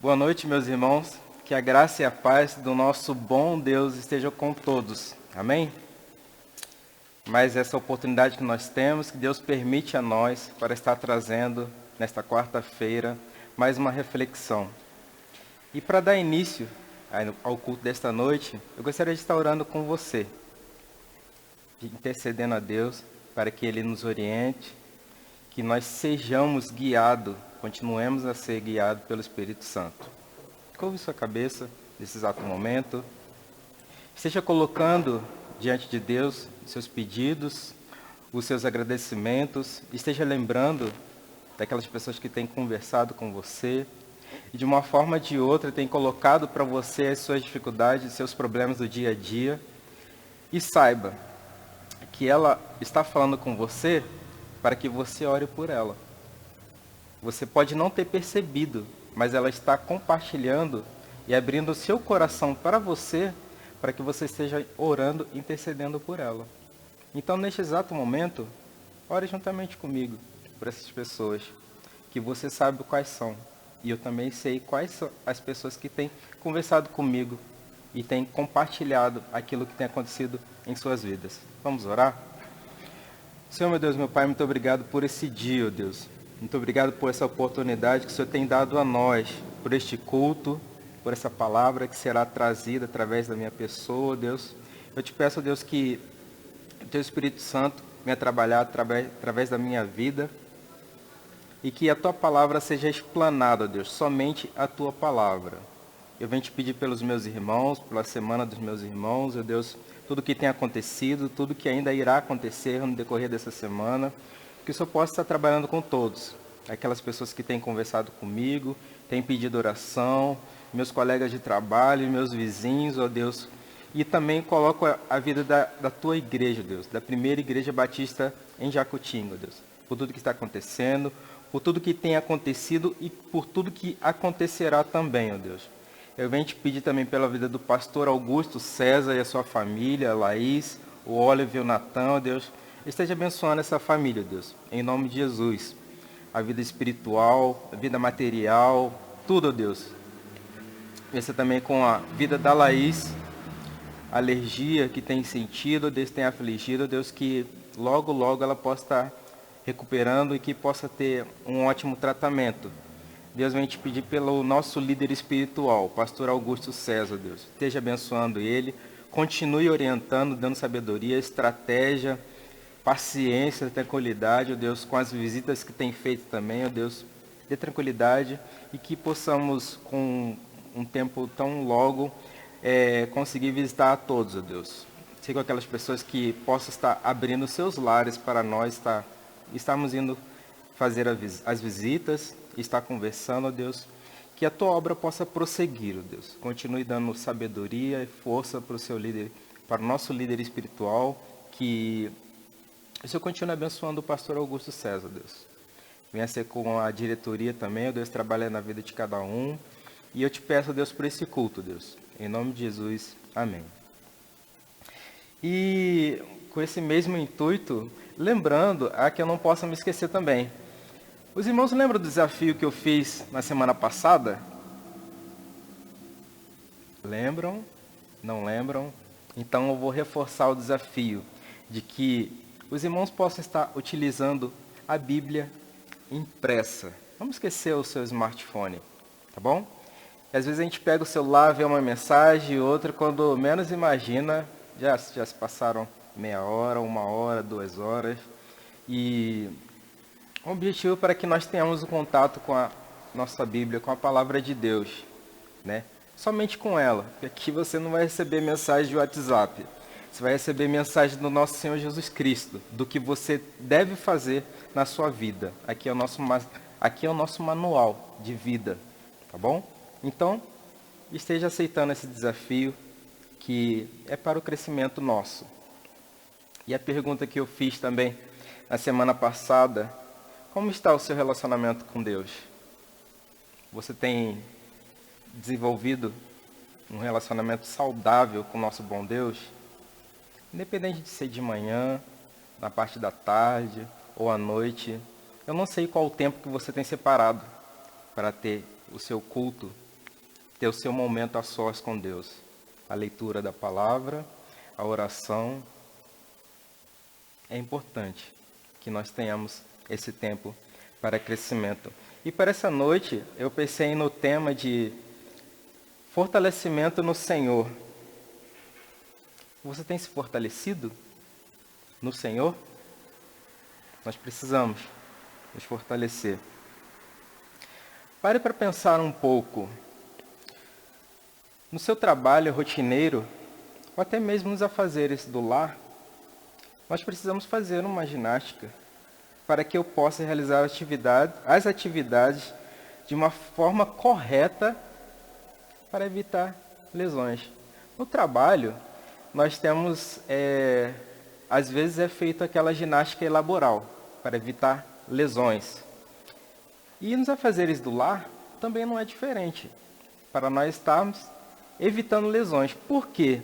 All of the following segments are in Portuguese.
Boa noite, meus irmãos. Que a graça e a paz do nosso bom Deus estejam com todos. Amém? Mas essa oportunidade que nós temos, que Deus permite a nós para estar trazendo nesta quarta-feira mais uma reflexão. E para dar início ao culto desta noite, eu gostaria de estar orando com você, intercedendo a Deus para que Ele nos oriente, que nós sejamos guiados, continuemos a ser guiados pelo Espírito Santo. Curve sua cabeça nesse exato momento. Esteja colocando diante de Deus os seus pedidos, os seus agradecimentos. Esteja lembrando daquelas pessoas que têm conversado com você e de uma forma ou de outra têm colocado para você as suas dificuldades, os seus problemas do dia a dia. E saiba que ela está falando com você para que você ore por ela. Você pode não ter percebido, mas ela está compartilhando e abrindo o seu coração para você, para que você esteja orando, intercedendo por ela. Então, neste exato momento, ore juntamente comigo por essas pessoas, que você sabe quais são. E eu também sei quais são as pessoas que têm conversado comigo e têm compartilhado aquilo que tem acontecido em suas vidas. Vamos orar? Senhor, meu Deus, meu Pai, muito obrigado por esse dia, ó Deus. Muito obrigado por essa oportunidade que o Senhor tem dado a nós, por este culto, por essa palavra que será trazida através da minha pessoa, Deus. Eu te peço, Deus, que o Teu Espírito Santo venha trabalhar através da minha vida e que a Tua palavra seja explanada, Deus, somente a Tua palavra. Eu venho te pedir pelos meus irmãos, pela semana dos meus irmãos, ó Deus, tudo que tem acontecido, tudo que ainda irá acontecer no decorrer dessa semana, que o Senhor possa estar trabalhando com todos. Aquelas pessoas que têm conversado comigo, têm pedido oração, meus colegas de trabalho, meus vizinhos, ó Deus. E também coloco a vida da Tua igreja, Deus, da primeira igreja batista em Jacutinga, Deus. Por tudo que está acontecendo, por tudo que tem acontecido e por tudo que acontecerá também, ó Deus. Eu venho te pedir também pela vida do pastor Augusto César e a sua família, a Laís, o Oliver e o Natan, ó Deus. Esteja abençoando essa família, Deus, em nome de Jesus. A vida espiritual, a vida material, tudo, ó Deus. Pensa também com a vida da Laís, a alergia que tem sentido, Deus tem afligido, Deus, que logo, logo ela possa estar recuperando e que possa ter um ótimo tratamento. Deus, vem te pedir pelo nosso líder espiritual, pastor Augusto César, Deus. Esteja abençoando ele, continue orientando, dando sabedoria, estratégia, paciência, tranquilidade, ó Deus, com as visitas que tem feito também, ó Deus. Dê tranquilidade e que possamos, com um tempo tão logo, conseguir visitar a todos, ó Deus. Siga aquelas pessoas que possam estar abrindo seus lares para nós estarmos indo fazer as visitas, estar conversando, ó Deus, que a Tua obra possa prosseguir, ó Deus. Continue dando sabedoria e força para o seu líder, para o nosso líder espiritual, que o Senhor continue abençoando o pastor Augusto César, Deus. Venha ser com a diretoria também, ó Deus, trabalha na vida de cada um. E eu te peço, ó Deus, por esse culto, Deus. Em nome de Jesus, amém. E com esse mesmo intuito, lembrando que eu não possa me esquecer também. Os irmãos lembram do desafio que eu fiz na semana passada? Lembram? Não lembram? Então eu vou reforçar o desafio de que os irmãos possam estar utilizando a Bíblia impressa. Vamos esquecer o seu smartphone, tá bom? Às vezes a gente pega o celular, vê uma mensagem, outra, quando menos imagina, já se passaram meia hora, 1 hora, 2 horas. E o objetivo é para que nós tenhamos o contato com a nossa Bíblia, com a Palavra de Deus, né? Somente com ela, porque aqui você não vai receber mensagem de WhatsApp. Você vai receber mensagem do nosso Senhor Jesus Cristo, do que você deve fazer na sua vida. Aqui é o nosso manual de vida, tá bom? Então, esteja aceitando esse desafio, que é para o crescimento nosso. E a pergunta que eu fiz também na semana passada: como está o seu relacionamento com Deus? Você tem desenvolvido um relacionamento saudável com o nosso bom Deus? Independente de ser de manhã, na parte da tarde ou à noite. Eu não sei qual o tempo que você tem separado para ter o seu culto ter o seu momento a sós com Deus. A leitura da palavra, a oração. É importante que nós tenhamos esse tempo para crescimento. E para essa noite, eu pensei no tema de fortalecimento no Senhor. Você tem se fortalecido no Senhor? Nós precisamos nos fortalecer. Pare para pensar um pouco. No seu trabalho rotineiro, ou até mesmo nos afazeres do lar, nós precisamos fazer uma ginástica para que eu possa realizar as atividades de uma forma correta para evitar lesões. No trabalho, nós temos, às vezes é feita aquela ginástica laboral para evitar lesões. E nos afazeres do lar também não é diferente, para nós estarmos evitando lesões. Por quê?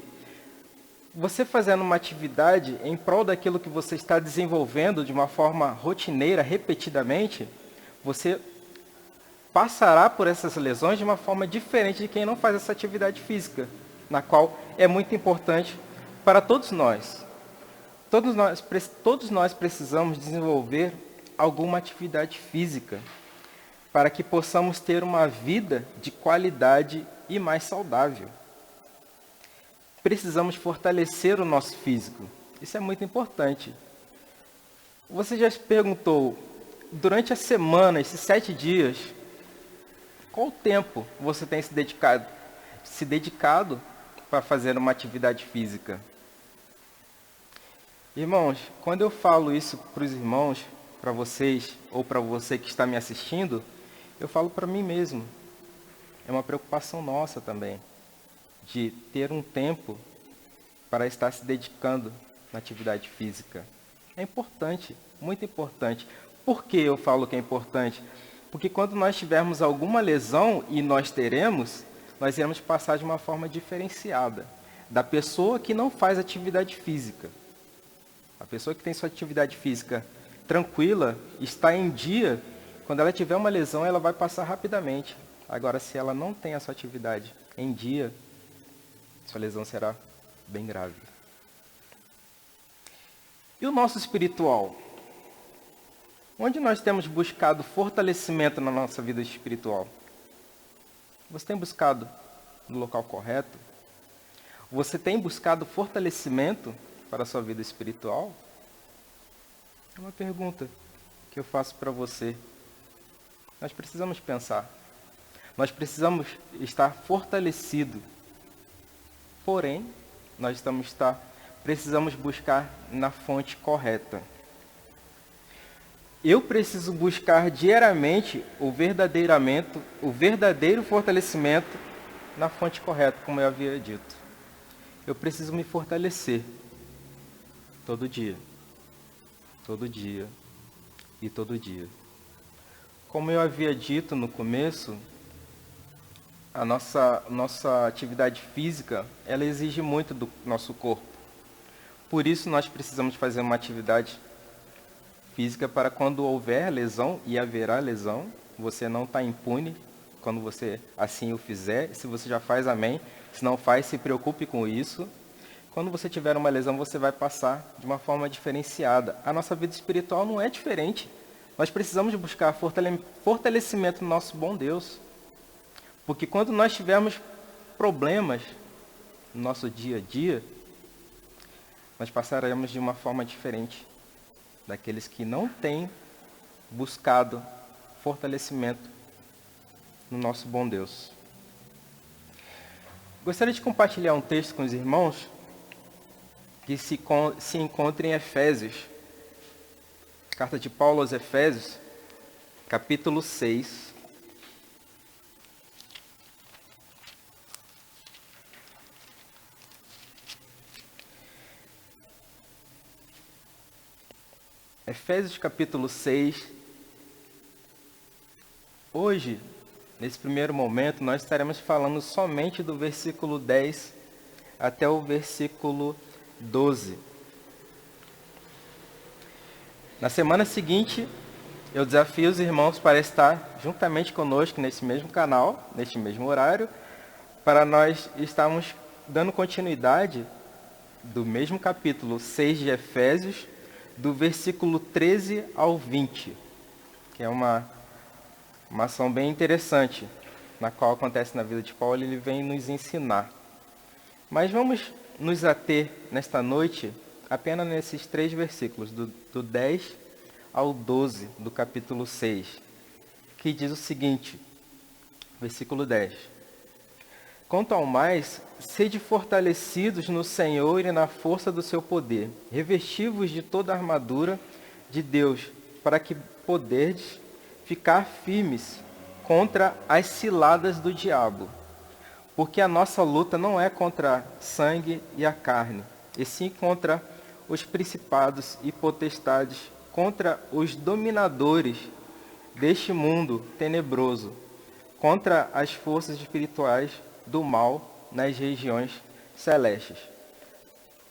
Você fazendo uma atividade em prol daquilo que você está desenvolvendo de uma forma rotineira, repetidamente, você passará por essas lesões de uma forma diferente de quem não faz essa atividade física, na qual é muito importante para todos nós. Todos nós precisamos desenvolver alguma atividade física para que possamos ter uma vida de qualidade e mais saudável. Precisamos fortalecer o nosso físico. Isso é muito importante. Você já se perguntou, durante a semana, esses 7 dias, qual tempo você tem se dedicado para fazer uma atividade física? Irmãos, quando eu falo isso para os irmãos, para vocês, ou para você que está me assistindo, eu falo para mim mesmo. É uma preocupação nossa também, de ter um tempo para estar se dedicando na atividade física. É importante, muito importante. Por que eu falo que é importante? Porque quando nós tivermos alguma lesão, e nós teremos, nós iremos passar de uma forma diferenciada da pessoa que não faz atividade física. A pessoa que tem sua atividade física tranquila, está em dia, quando ela tiver uma lesão, ela vai passar rapidamente. Agora, se ela não tem a sua atividade em dia, sua lesão será bem grave. E o nosso espiritual? Onde nós temos buscado fortalecimento na nossa vida espiritual? Você tem buscado no local correto? Você tem buscado fortalecimento para a sua vida espiritual? É uma pergunta que eu faço para você. Nós precisamos pensar. Nós precisamos estar fortalecidos. Porém, precisamos buscar na fonte correta. Eu preciso buscar diariamente o verdadeiro fortalecimento na fonte correta, como eu havia dito. Eu preciso me fortalecer todo dia e todo dia. Como eu havia dito no começo, a nossa atividade física, ela exige muito do nosso corpo. Por isso, nós precisamos fazer uma atividade física para quando houver lesão, e haverá lesão, você não está impune quando você assim o fizer. Se você já faz, amém. Se não faz, se preocupe com isso. Quando você tiver uma lesão, você vai passar de uma forma diferenciada. A nossa vida espiritual não é diferente. Nós precisamos buscar fortalecimento no nosso bom Deus. Porque quando nós tivermos problemas no nosso dia a dia, nós passaremos de uma forma diferente daqueles que não têm buscado fortalecimento no nosso bom Deus. Gostaria de compartilhar um texto com os irmãos que se encontra em Efésios. Carta de Paulo aos Efésios, capítulo 6. Efésios capítulo 6. Hoje, nesse primeiro momento, nós estaremos falando somente do versículo 10 até o versículo 12. Na semana seguinte, eu desafio os irmãos para estar juntamente conosco nesse mesmo canal, neste mesmo horário, para nós estarmos dando continuidade do mesmo capítulo 6 de Efésios, do versículo 13 ao 20, que é uma ação bem interessante, na qual acontece na vida de Paulo, ele vem nos ensinar. Mas vamos nos ater nesta noite apenas nesses 3 versículos, do 10 ao 12 do capítulo 6, que diz o seguinte, versículo 10. Quanto ao mais, sede fortalecidos no Senhor e na força do seu poder, revestivos de toda a armadura de Deus, para que poderdes ficar firmes contra as ciladas do diabo. Porque a nossa luta não é contra sangue e a carne, e sim contra os principados e potestades, contra os dominadores deste mundo tenebroso, contra as forças espirituais do mal nas regiões celestes.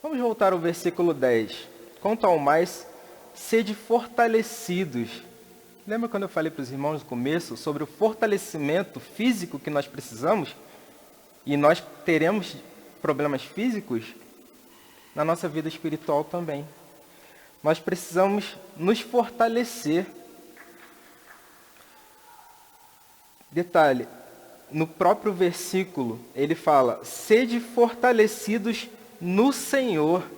Vamos voltar ao versículo 10. Quanto ao mais, sede fortalecidos. Lembra quando eu falei para os irmãos no começo sobre o fortalecimento físico que nós precisamos? E nós teremos problemas físicos na nossa vida espiritual também. Nós precisamos nos fortalecer. Detalhe, no próprio versículo, ele fala, sede fortalecidos no Senhor.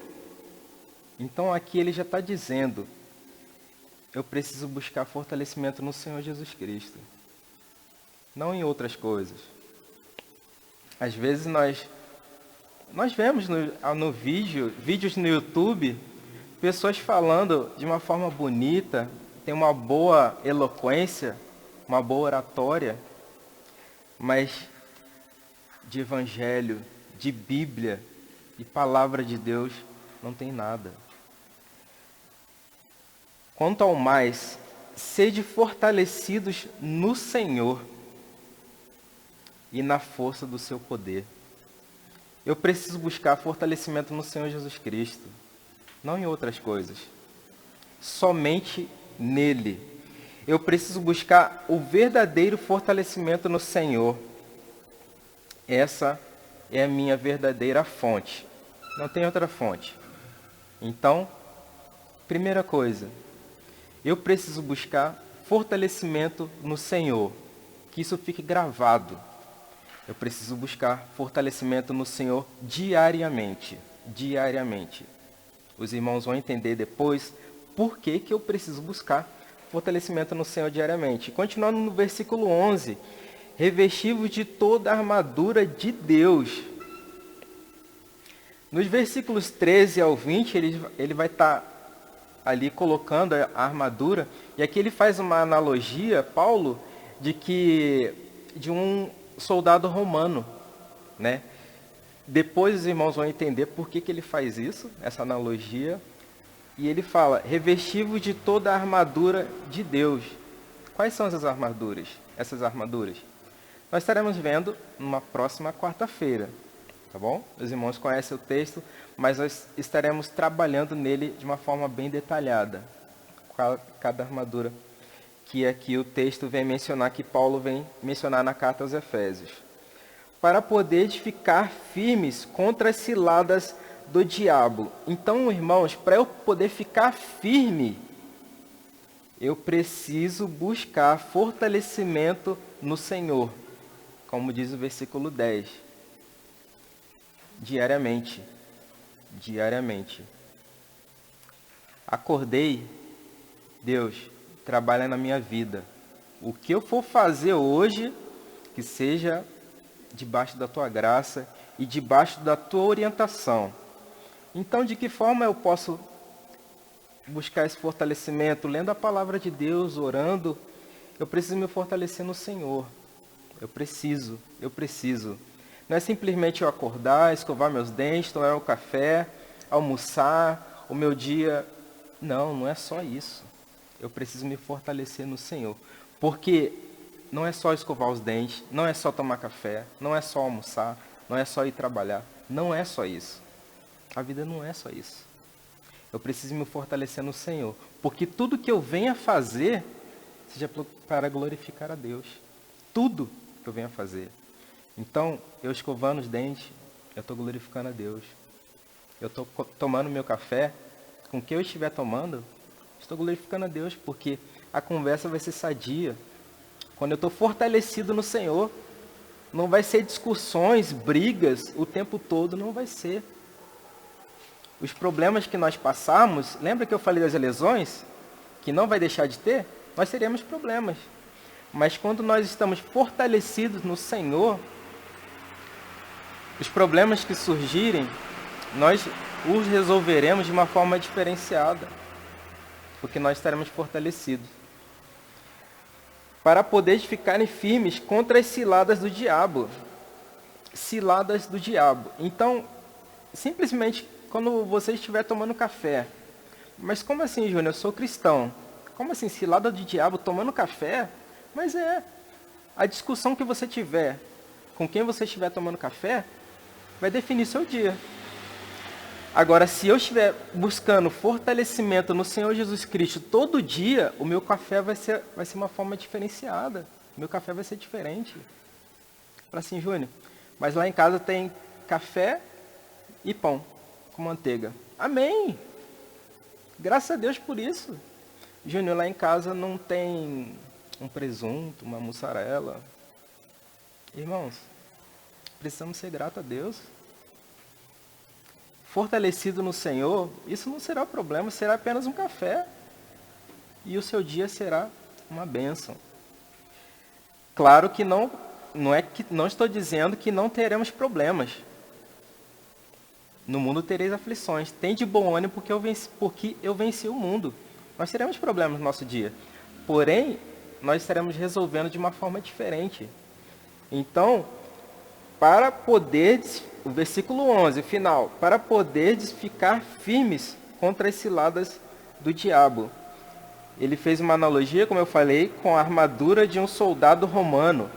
Então aqui ele já está dizendo, eu preciso buscar fortalecimento no Senhor Jesus Cristo, não em outras coisas. Às vezes nós vemos vídeos no YouTube, pessoas falando de uma forma bonita, tem uma boa eloquência, uma boa oratória, mas de evangelho, de Bíblia e palavra de Deus não tem nada. Quanto ao mais, sede fortalecidos no Senhor e na força do seu poder. Eu preciso buscar fortalecimento no Senhor Jesus Cristo, não em outras coisas. Somente nele. Eu preciso buscar o verdadeiro fortalecimento no Senhor. Essa é a minha verdadeira fonte. Não tem outra fonte. Então, primeira coisa, eu preciso buscar fortalecimento no Senhor. Que isso fique gravado. Eu preciso buscar fortalecimento no Senhor diariamente. Diariamente. Os irmãos vão entender depois por que eu preciso buscar fortalecimento no Senhor diariamente. Continuando no versículo 11. Revestivos de toda a armadura de Deus. Nos versículos 13 ao 20, ele vai estar ali colocando a armadura. E aqui ele faz uma analogia, Paulo, de um soldado romano, né? Depois os irmãos vão entender por que ele faz isso, essa analogia. E ele fala, revestivos de toda a armadura de Deus. Quais são essas armaduras? Nós estaremos vendo numa próxima quarta-feira, tá bom? Os irmãos conhecem o texto, mas nós estaremos trabalhando nele de uma forma bem detalhada. Cada armadura que aqui o texto vem mencionar, que Paulo vem mencionar na carta aos Efésios. Para poder ficar firmes contra as ciladas do diabo. Então, irmãos, para eu poder ficar firme, eu preciso buscar fortalecimento no Senhor, como diz o versículo 10. Diariamente. Acordei, Deus, trabalha na minha vida. O que eu for fazer hoje, que seja debaixo da tua graça e debaixo da tua orientação. Então, de que forma eu posso buscar esse fortalecimento? Lendo a palavra de Deus, orando. Eu preciso me fortalecer no Senhor. Eu preciso. Não é simplesmente eu acordar, escovar meus dentes, tomar um café, almoçar, o meu dia. Não é só isso. Eu preciso me fortalecer no Senhor. Porque não é só escovar os dentes, não é só tomar café, não é só almoçar, não é só ir trabalhar. Não é só isso. A vida não é só isso. Eu preciso me fortalecer no Senhor. Porque tudo que eu venha fazer, seja para glorificar a Deus. Tudo que eu venha fazer. Então, eu escovando os dentes, eu estou glorificando a Deus. Eu estou tomando meu café, com o que eu estiver tomando, estou glorificando a Deus, porque a conversa vai ser sadia. Quando eu estou fortalecido no Senhor, não vai ser discussões, brigas o tempo todo, não vai ser. Os problemas que nós passamos, lembra que eu falei das lesões? Que não vai deixar de ter? Nós teremos problemas. Mas quando nós estamos fortalecidos no Senhor, os problemas que surgirem, nós os resolveremos de uma forma diferenciada, porque nós estaremos fortalecidos. Para poder ficarem firmes contra as ciladas do diabo. Ciladas do diabo. Então, simplesmente, quando você estiver tomando café, mas como assim, Júnior? Eu sou cristão. Como assim, cilada do diabo tomando café? Mas a discussão que você tiver com quem você estiver tomando café vai definir seu dia. Agora, se eu estiver buscando fortalecimento no Senhor Jesus Cristo todo dia, o meu café vai ser uma forma diferenciada. O meu café vai ser diferente. Fala assim, Júnior, mas lá em casa tem café e pão com manteiga. Amém! Graças a Deus por isso. Júnior, lá em casa não tem um presunto, uma mussarela. Irmãos, precisamos ser gratos a Deus. Fortalecido no Senhor, isso não será problema, será apenas um café. E o seu dia será uma bênção. Claro que não estou dizendo que não teremos problemas. No mundo tereis aflições. Tem de bom ânimo porque eu venci o mundo. Nós teremos problemas no nosso dia. Porém, nós estaremos resolvendo de uma forma diferente. Então, para poder, o versículo 11, final, para poderes ficar firmes contra as ciladas do diabo. Ele fez uma analogia, como eu falei, com a armadura de um soldado romano,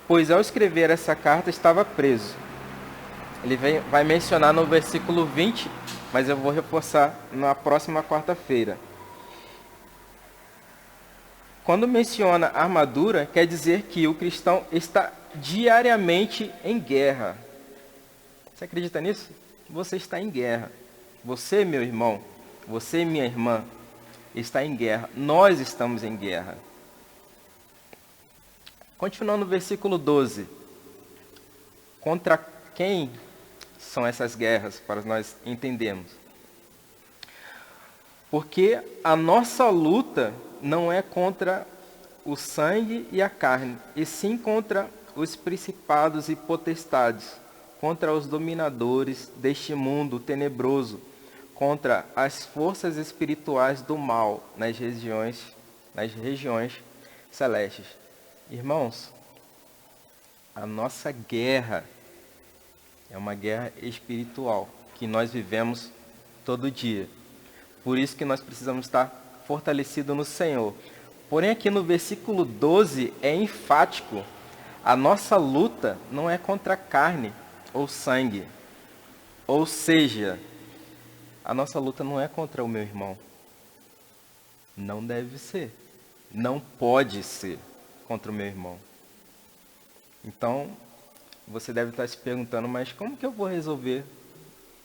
pois ao escrever essa carta estava preso. Ele vai mencionar no versículo 20, mas eu vou reforçar na próxima quarta-feira. Quando menciona armadura, quer dizer que o cristão está diariamente em guerra. Você acredita nisso? Você está em guerra. Você, meu irmão, você, minha irmã, está em guerra. Nós estamos em guerra. Continuando no versículo 12. Contra quem são essas guerras, para nós entendermos? Porque a nossa luta não é contra o sangue e a carne, e sim contra os principados e potestades, contra os dominadores deste mundo tenebroso, contra as forças espirituais do mal nas regiões celestes. Irmãos, a nossa guerra é uma guerra espiritual que nós vivemos todo dia. Por isso que nós precisamos estar fortalecidos no Senhor. Porém, aqui no versículo 12 é enfático. A nossa luta não é contra carne ou sangue. Ou seja, a nossa luta não é contra o meu irmão. Não deve ser. Não pode ser contra o meu irmão. Então, você deve estar se perguntando, mas como que eu vou resolver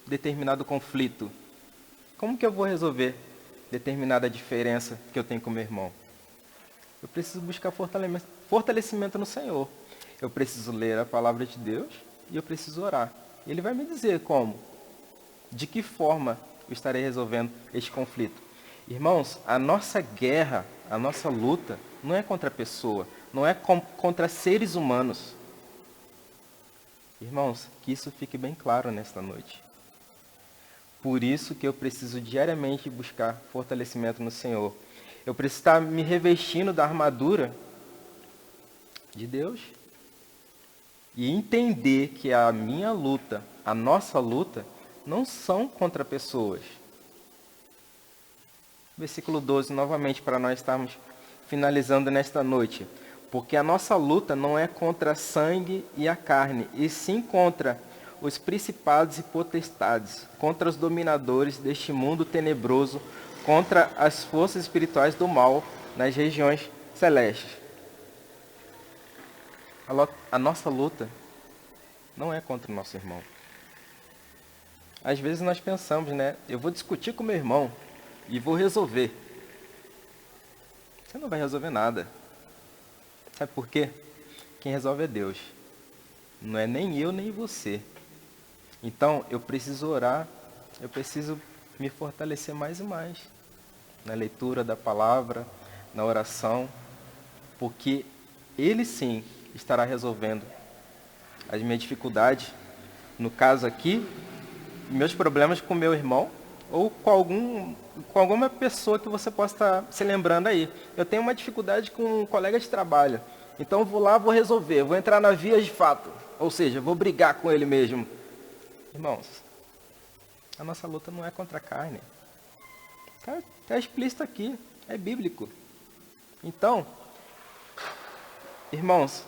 determinado conflito? Como que eu vou resolver determinada diferença que eu tenho com meu irmão? Eu preciso buscar fortalecimento no Senhor. Eu preciso ler a palavra de Deus e eu preciso orar. Ele vai me dizer como, de que forma eu estarei resolvendo este conflito. Irmãos, a nossa guerra, a nossa luta, não é contra a pessoa, não é contra seres humanos. Irmãos, que isso fique bem claro nesta noite. Por isso que eu preciso diariamente buscar fortalecimento no Senhor. Eu preciso estar me revestindo da armadura de Deus e entender que a minha luta, a nossa luta, não são contra pessoas. Versículo 12, novamente, para nós estarmos finalizando nesta noite. Porque a nossa luta não é contra sangue e a carne, e sim contra os principados e potestades, contra os dominadores deste mundo tenebroso, contra as forças espirituais do mal nas regiões celestes. A nossa luta não é contra o nosso irmão. Às vezes nós pensamos, né? Eu vou discutir com meu irmão e vou resolver. Você não vai resolver nada. Sabe por quê? Quem resolve é Deus. Não é nem eu, nem você. Então, eu preciso orar, eu preciso me fortalecer mais e mais na leitura da palavra, na oração, porque Ele sim estará resolvendo as minhas dificuldades, no caso aqui, meus problemas com meu irmão ou com alguma pessoa que você possa estar se lembrando aí. Eu tenho uma dificuldade com um colega de trabalho, então eu vou lá, vou resolver, vou entrar na via de fato, ou seja, vou brigar com ele mesmo. Irmãos, a nossa luta não é contra a carne. Está explícito aqui, é bíblico. Então, irmãos,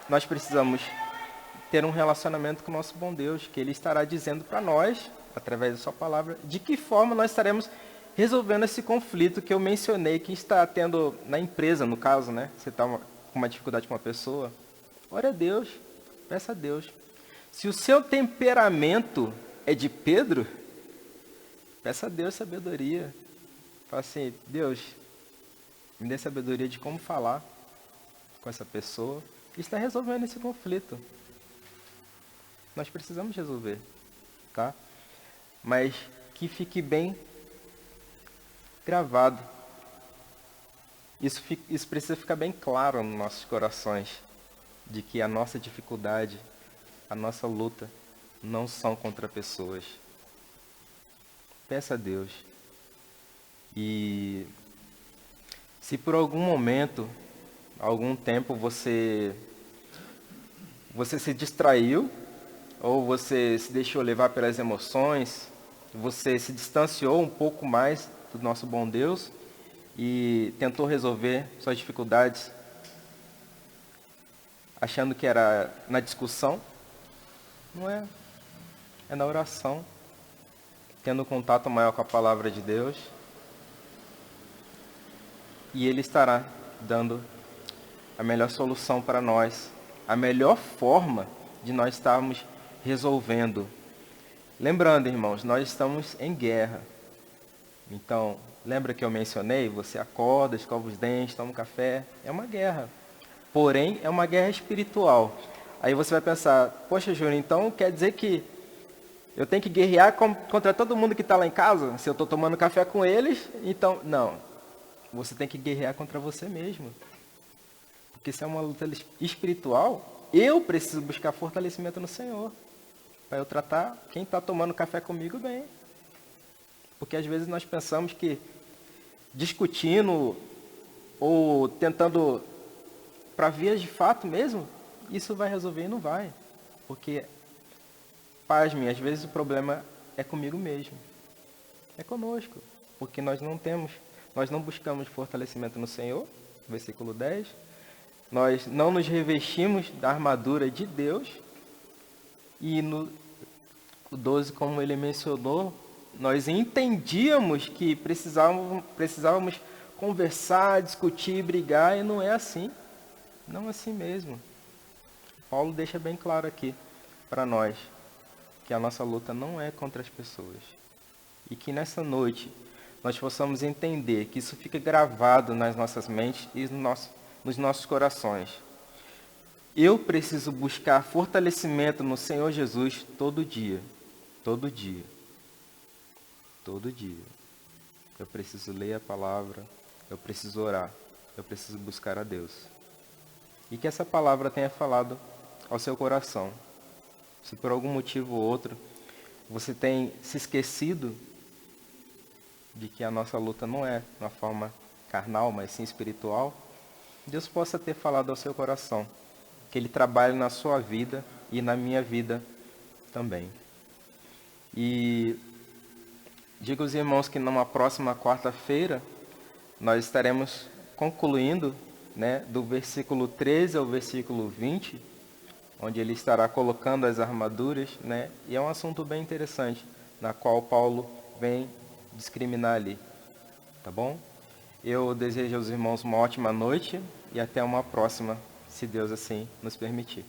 nós precisamos ter um relacionamento com o nosso bom Deus, que Ele estará dizendo para nós, através da sua palavra, de que forma nós estaremos resolvendo esse conflito que eu mencionei, que está tendo na empresa, no caso, né? Você está com uma dificuldade com uma pessoa, ore a Deus, peça a Deus. Se o seu temperamento é de Pedro, peça a Deus sabedoria. Fala assim, Deus, me dê sabedoria de como falar com essa pessoa e está resolvendo esse conflito. Nós precisamos resolver, tá? Mas que fique bem gravado. Isso precisa ficar bem claro nos nossos corações, de que a nossa dificuldade, a nossa luta, não são contra pessoas. Peça a Deus. E se por algum momento, algum tempo você se distraiu, ou você se deixou levar pelas emoções, você se distanciou um pouco mais do nosso bom Deus e tentou resolver suas dificuldades achando que era na discussão, não é. É na oração, tendo contato maior com a palavra de Deus, e Ele estará dando a melhor solução para nós, a melhor forma de nós estarmos resolvendo. Lembrando, irmãos, nós estamos em guerra. Então, lembra que eu mencionei? Você acorda, escova os dentes, toma um café. É uma guerra. Porém, é uma guerra espiritual. Aí você vai pensar, poxa, Júnior, então quer dizer que eu tenho que guerrear contra todo mundo que está lá em casa? Se eu estou tomando café com eles, então... Não. Você tem que guerrear contra você mesmo. Porque se é uma luta espiritual, eu preciso buscar fortalecimento no Senhor. Para eu tratar quem está tomando café comigo bem. Porque às vezes nós pensamos que discutindo ou tentando para vias de fato mesmo, isso vai resolver e não vai. Porque, pasmem, às vezes o problema é comigo mesmo. É conosco. Porque nós não buscamos fortalecimento no Senhor, versículo 10. Nós não nos revestimos da armadura de Deus. E no 12, como ele mencionou, nós entendíamos que precisávamos conversar, discutir, brigar, e não é assim. Não é assim mesmo. Paulo deixa bem claro aqui para nós que a nossa luta não é contra as pessoas. E que nessa noite nós possamos entender que isso fica gravado nas nossas mentes e nos nossos corações. Eu preciso buscar fortalecimento no Senhor Jesus todo dia. Todo dia. Todo dia. Eu preciso ler a palavra, eu preciso orar, eu preciso buscar a Deus. E que essa palavra tenha falado ao seu coração. Se por algum motivo ou outro você tem se esquecido de que a nossa luta não é de uma forma carnal, mas sim espiritual, Deus possa ter falado ao seu coração. Que Ele trabalhe na sua vida e na minha vida também. E digo aos irmãos que numa próxima quarta-feira nós estaremos concluindo, né, do versículo 13 ao versículo 20, onde ele estará colocando as armaduras, né, e é um assunto bem interessante, na qual Paulo vem discriminar ali. Tá bom? Eu desejo aos irmãos uma ótima noite e até uma próxima, se Deus assim nos permitir.